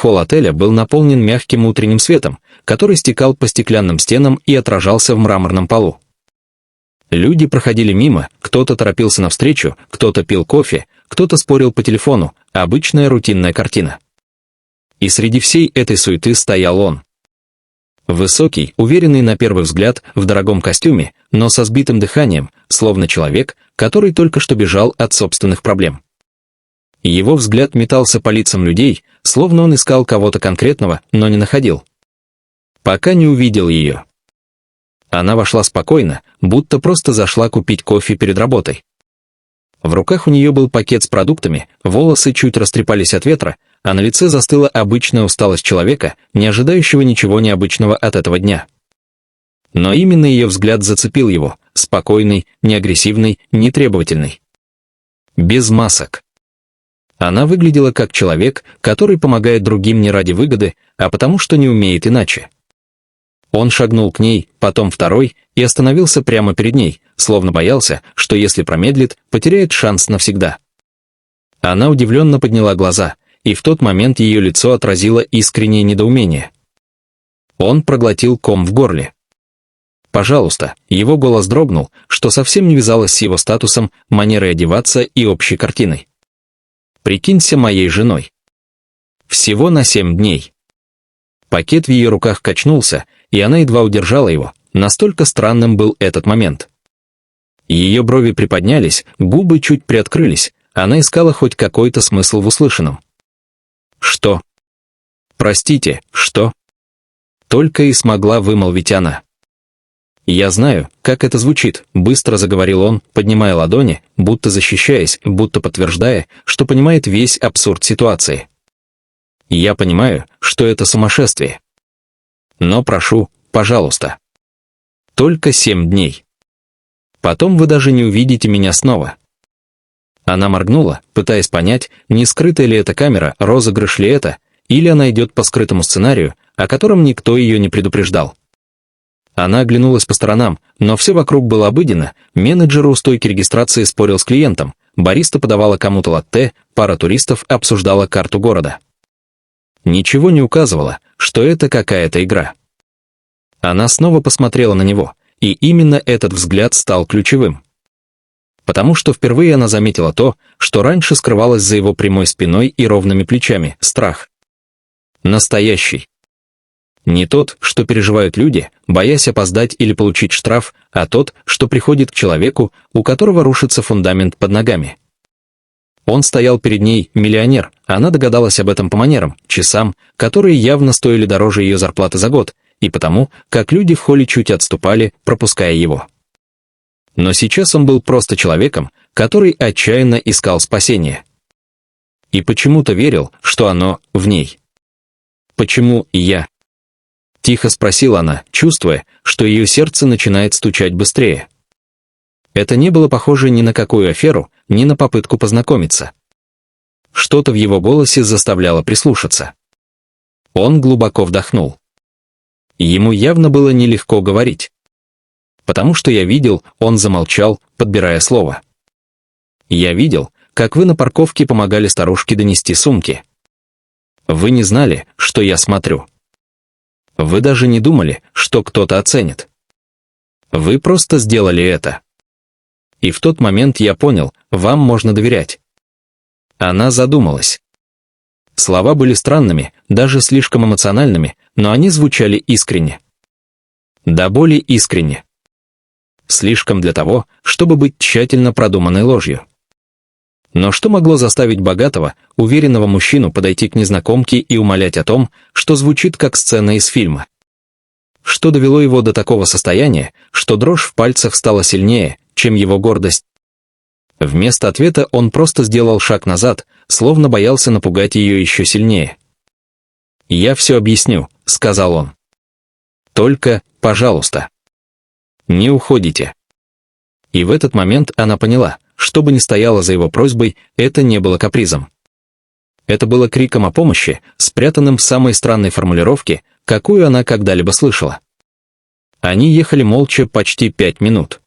Холл отеля был наполнен мягким утренним светом, который стекал по стеклянным стенам и отражался в мраморном полу. Люди проходили мимо, кто-то торопился навстречу, кто-то пил кофе, кто-то спорил по телефону, обычная рутинная картина. И среди всей этой суеты стоял он. Высокий, уверенный на первый взгляд, в дорогом костюме, но со сбитым дыханием, словно человек, который только что бежал от собственных проблем. Его взгляд метался по лицам людей, словно он искал кого-то конкретного, но не находил. Пока не увидел ее. Она вошла спокойно, будто просто зашла купить кофе перед работой. В руках у нее был пакет с продуктами, волосы чуть растрепались от ветра, а на лице застыла обычная усталость человека, не ожидающего ничего необычного от этого дня. Но именно ее взгляд зацепил его, спокойный, не агрессивный, не требовательный. Без масок. Она выглядела как человек, который помогает другим не ради выгоды, а потому что не умеет иначе. Он шагнул к ней, потом второй, и остановился прямо перед ней, словно боялся, что если промедлит, потеряет шанс навсегда. Она удивленно подняла глаза, и в тот момент ее лицо отразило искреннее недоумение. Он проглотил ком в горле. «Пожалуйста», его голос дрогнул, что совсем не вязалось с его статусом, манерой одеваться и общей картиной. «Прикинься моей женой. Всего на 7 дней». Пакет в ее руках качнулся, и она едва удержала его, настолько странным был этот момент. Ее брови приподнялись, губы чуть приоткрылись, она искала хоть какой-то смысл в услышанном. «Что?» «Простите, что?» Только и смогла вымолвить она. «Я знаю, как это звучит», — быстро заговорил он, поднимая ладони, будто защищаясь, будто подтверждая, что понимает весь абсурд ситуации. «Я понимаю, что это сумасшествие. Но прошу, пожалуйста. Только 7 дней. Потом вы даже не увидите меня снова». Она моргнула, пытаясь понять, не скрытая ли это камера, розыгрыш ли это, или она идет по скрытому сценарию, о котором никто ее не предупреждал. Она оглянулась по сторонам, но все вокруг было обыденно, менеджер у стойки регистрации спорил с клиентом, бариста подавала кому-то латте, пара туристов обсуждала карту города. Ничего не указывало, что это какая-то игра. Она снова посмотрела на него, и именно этот взгляд стал ключевым. Потому что впервые она заметила то, что раньше скрывалось за его прямой спиной и ровными плечами — страх. Настоящий. Не тот, что переживают люди, боясь опоздать или получить штраф, а тот, что приходит к человеку, у которого рушится фундамент под ногами. Он стоял перед ней, миллионер, она догадалась об этом по манерам, часам, которые явно стоили дороже ее зарплаты за год, и потому, как люди в холле чуть отступали, пропуская его. Но сейчас он был просто человеком, который отчаянно искал спасения. И почему-то верил, что оно в ней. «Почему я?» — тихо спросила она, чувствуя, что ее сердце начинает стучать быстрее. Это не было похоже ни на какую аферу, ни на попытку познакомиться. Что-то в его голосе заставляло прислушаться. Он глубоко вдохнул. Ему явно было нелегко говорить. «Потому что я видел», он замолчал, подбирая слово. «Я видел, как вы на парковке помогали старушке донести сумки. Вы не знали, что я смотрю. Вы даже не думали, что кто-то оценит. Вы просто сделали это. И в тот момент я понял, вам можно доверять». Она задумалась. Слова были странными, даже слишком эмоциональными, но они звучали искренне. До боли искренне. Слишком для того, чтобы быть тщательно продуманной ложью. Но что могло заставить богатого, уверенного мужчину подойти к незнакомке и умолять о том, что звучит как сцена из фильма? Что довело его до такого состояния, что дрожь в пальцах стала сильнее, чем его гордость? Вместо ответа он просто сделал шаг назад, словно боялся напугать ее еще сильнее. «Я все объясню», — сказал он. «Только, пожалуйста, не уходите». И в этот момент она поняла, что бы ни стояло за его просьбой, это не было капризом. Это было криком о помощи, спрятанным в самой странной формулировке, какую она когда-либо слышала. Они ехали молча почти 5 минут.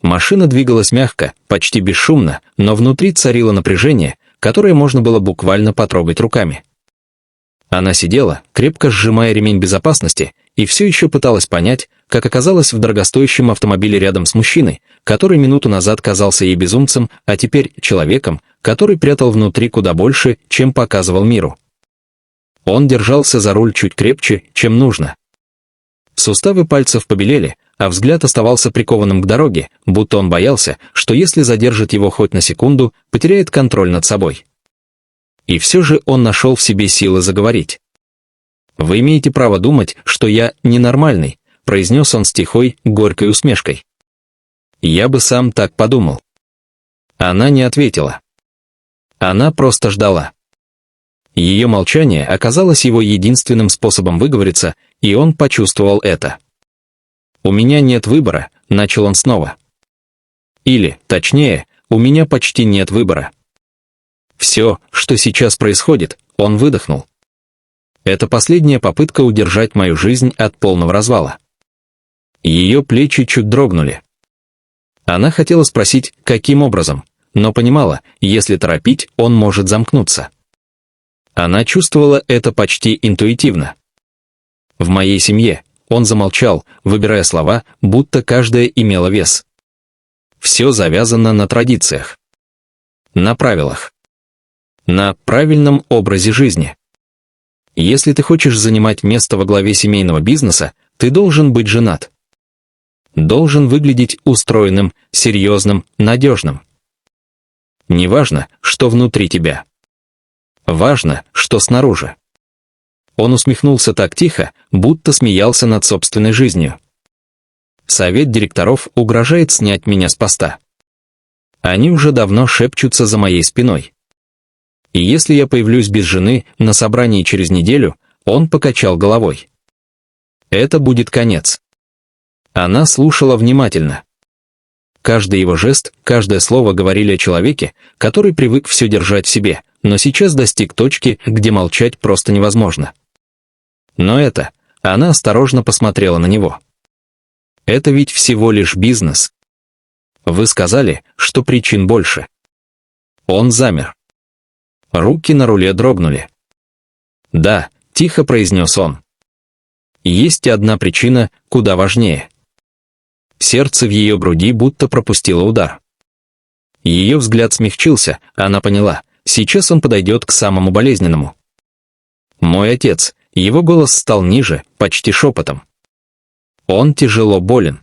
Машина двигалась мягко, почти бесшумно, но внутри царило напряжение, которое можно было буквально потрогать руками. Она сидела, крепко сжимая ремень безопасности, и все еще пыталась понять, как оказалась в дорогостоящем автомобиле рядом с мужчиной, который минуту назад казался ей безумцем, а теперь человеком, который прятал внутри куда больше, чем показывал миру. Он держался за руль чуть крепче, чем нужно. Суставы пальцев побелели, а взгляд оставался прикованным к дороге, будто он боялся, что если задержит его хоть на секунду, потеряет контроль над собой. И все же он нашел в себе силы заговорить. «Вы имеете право думать, что я ненормальный», произнес он с тихой, горькой усмешкой. «Я бы сам так подумал». Она не ответила. Она просто ждала. Ее молчание оказалось его единственным способом выговориться, и он почувствовал это. «У меня нет выбора», — начал он снова. Или, точнее, у меня почти нет выбора. Все, что сейчас происходит, он выдохнул. Это последняя попытка удержать мою жизнь от полного развала. Ее плечи чуть дрогнули. Она хотела спросить, каким образом, но понимала, если торопить, он может замкнуться. Она чувствовала это почти интуитивно. В моей семье, он замолчал, выбирая слова, будто каждая имела вес. Все завязано на традициях. На правилах. На правильном образе жизни. Если ты хочешь занимать место во главе семейного бизнеса, ты должен быть женат. Должен выглядеть устроенным, серьезным, надежным. Неважно, что внутри тебя. Важно, что снаружи. Он усмехнулся так тихо, будто смеялся над собственной жизнью. Совет директоров угрожает снять меня с поста. Они уже давно шепчутся за моей спиной. И если я появлюсь без жены на собрании через неделю, он покачал головой. Это будет конец. Она слушала внимательно. Каждый его жест, каждое слово говорили о человеке, который привык все держать в себе, но сейчас достиг точки, где молчать просто невозможно. Но это, она осторожно посмотрела на него. Это ведь всего лишь бизнес. Вы сказали, что причин больше. Он замер. Руки на руле дрогнули. «Да», — тихо произнес он. «Есть одна причина, куда важнее». Сердце в ее груди будто пропустило удар. Ее взгляд смягчился, она поняла, сейчас он подойдет к самому болезненному. «Мой отец», его голос стал ниже, почти шепотом. Он тяжело болен.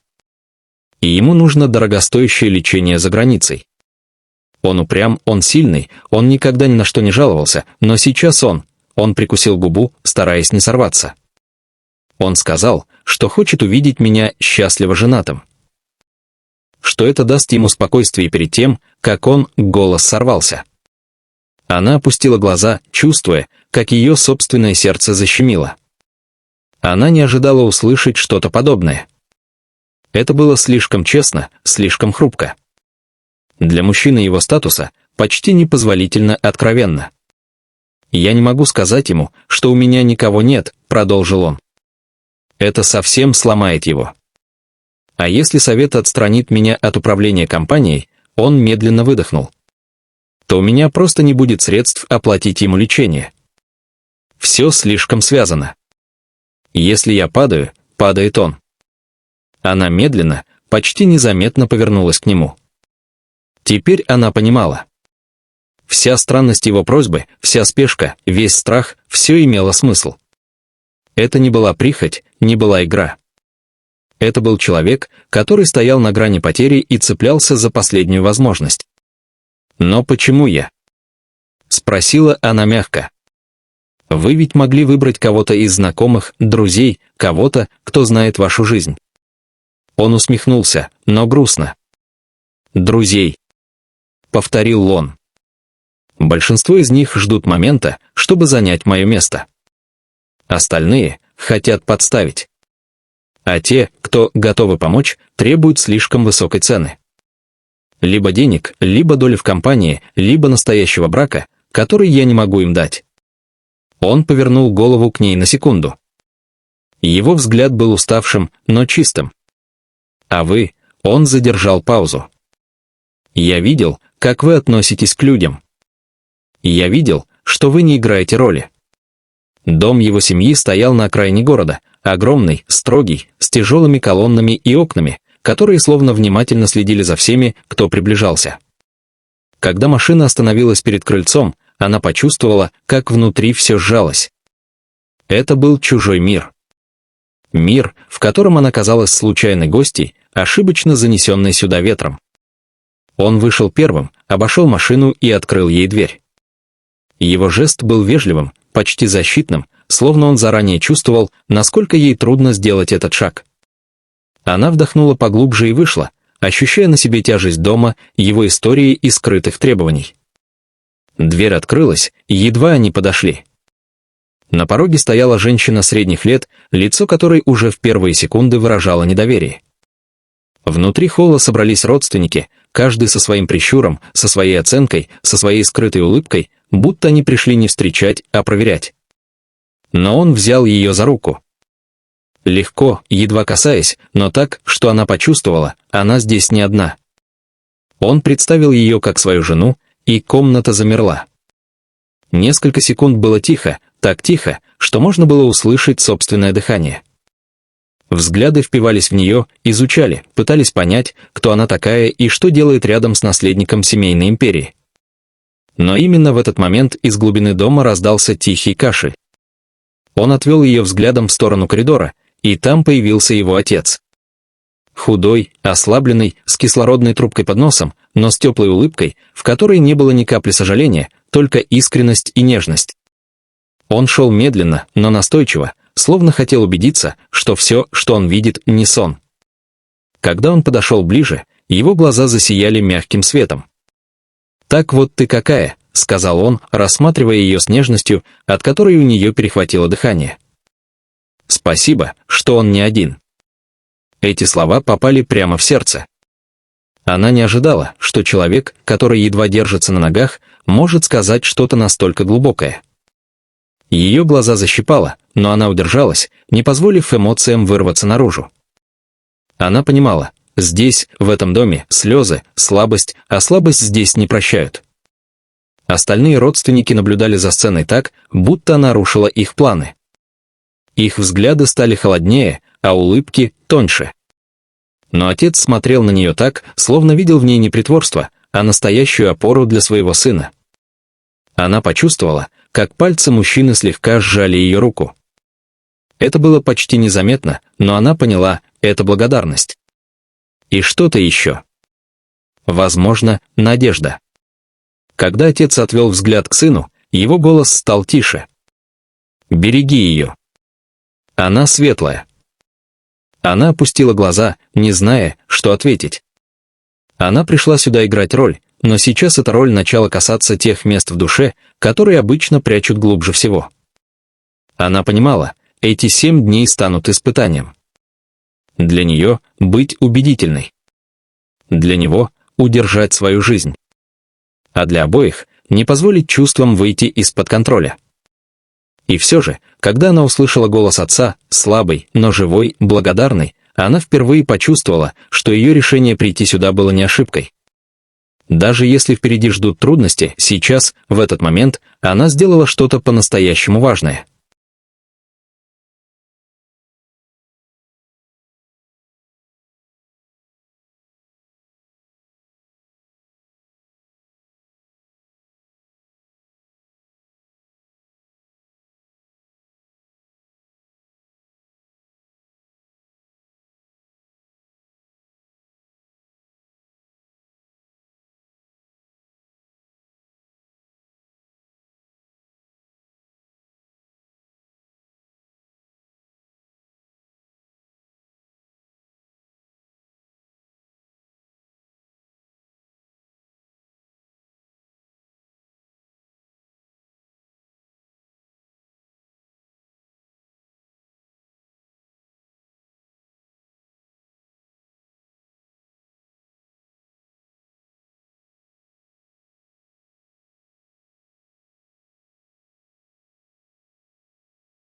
И ему нужно дорогостоящее лечение за границей. Он упрям, он сильный, он никогда ни на что не жаловался, но сейчас он прикусил губу, стараясь не сорваться. Он сказал, что хочет увидеть меня счастливо женатым. Что это даст ему спокойствие перед тем, как голос сорвался. Она опустила глаза, чувствуя, как ее собственное сердце защемило. Она не ожидала услышать что-то подобное. Это было слишком честно, слишком хрупко. Для мужчины его статуса почти непозволительно откровенно. «Я не могу сказать ему, что у меня никого нет», — продолжил он. Это совсем сломает его. А если совет отстранит меня от управления компанией, он медленно выдохнул, то у меня просто не будет средств оплатить ему лечение. Все слишком связано. Если я падаю, падает он. Она медленно, почти незаметно повернулась к нему. Теперь она понимала. Вся странность его просьбы, вся спешка, весь страх, все имело смысл. Это не была прихоть, не была игра. Это был человек, который стоял на грани потери и цеплялся за последнюю возможность. «Но почему я?» — спросила она мягко. «Вы ведь могли выбрать кого-то из знакомых, друзей, кого-то, кто знает вашу жизнь». Он усмехнулся, но грустно. «Друзей», — повторил он. «Большинство из них ждут момента, чтобы занять мое место. Остальные хотят подставить. А те, кто готовы помочь, требуют слишком высокой цены. Либо денег, либо доли в компании, либо настоящего брака, который я не могу им дать». Он повернул голову к ней на секунду. Его взгляд был уставшим, но чистым. «А вы?» — он задержал паузу. «Я видел, как вы относитесь к людям. Я видел, что вы не играете роли. Дом его семьи стоял на окраине города, огромный, строгий, с тяжелыми колоннами и окнами, которые словно внимательно следили за всеми, кто приближался. Когда машина остановилась перед крыльцом, она почувствовала, как внутри все сжалось. Это был чужой мир. Мир, в котором она казалась случайной гостьей, ошибочно занесенной сюда ветром. Он вышел первым, обошел машину и открыл ей дверь. Его жест был вежливым, почти защитным, словно он заранее чувствовал, насколько ей трудно сделать этот шаг. Она вдохнула поглубже и вышла, ощущая на себе тяжесть дома, его истории и скрытых требований. Дверь открылась, и едва они подошли. На пороге стояла женщина средних лет, лицо которой уже в первые секунды выражало недоверие. Внутри холла собрались родственники, каждый со своим прищуром, со своей оценкой, со своей скрытой улыбкой, будто они пришли не встречать, а проверять. Но он взял ее за руку. Легко, едва касаясь, но так, что она почувствовала, она здесь не одна. Он представил ее как свою жену, и комната замерла. Несколько секунд было тихо, так тихо, что можно было услышать собственное дыхание. Взгляды впивались в нее, изучали, пытались понять, кто она такая и что делает рядом с наследником семейной империи. Но именно в этот момент из глубины дома раздался тихий кашель. Он отвел ее взглядом в сторону коридора, и там появился его отец. Худой, ослабленный, с кислородной трубкой под носом, но с теплой улыбкой, в которой не было ни капли сожаления, только искренность и нежность. Он шел медленно, но настойчиво, словно хотел убедиться, что все, что он видит, не сон. Когда он подошел ближе, его глаза засияли мягким светом. «Так вот ты какая», — сказал он, рассматривая ее с нежностью, от которой у нее перехватило дыхание. «Спасибо, что он не один». Эти слова попали прямо в сердце. Она не ожидала, что человек, который едва держится на ногах, может сказать что-то настолько глубокое. Ее глаза защипало, но она удержалась, не позволив эмоциям вырваться наружу. Она понимала, здесь, в этом доме, слезы, слабость, а слабость здесь не прощают. Остальные родственники наблюдали за сценой так, будто она рушила их планы. Их взгляды стали холоднее, а улыбки — тоньше. Но отец смотрел на нее так, словно видел в ней не притворство, а настоящую опору для своего сына. Она почувствовала, как пальцы мужчины слегка сжали ее руку. Это было почти незаметно, но она поняла, это благодарность. И что-то еще. Возможно, надежда. Когда отец отвел взгляд к сыну, его голос стал тише. «Береги ее. Она светлая». Она опустила глаза, не зная, что ответить. Она пришла сюда играть роль, но сейчас эта роль начала касаться тех мест в душе, которые обычно прячут глубже всего. Она понимала, эти 7 дней станут испытанием. Для нее быть убедительной. Для него удержать свою жизнь. А для обоих не позволить чувствам выйти из-под контроля. И все же, когда она услышала голос отца, слабый, но живой, благодарный, она впервые почувствовала, что ее решение прийти сюда было не ошибкой. Даже если впереди ждут трудности, сейчас, в этот момент, она сделала что-то по-настоящему важное.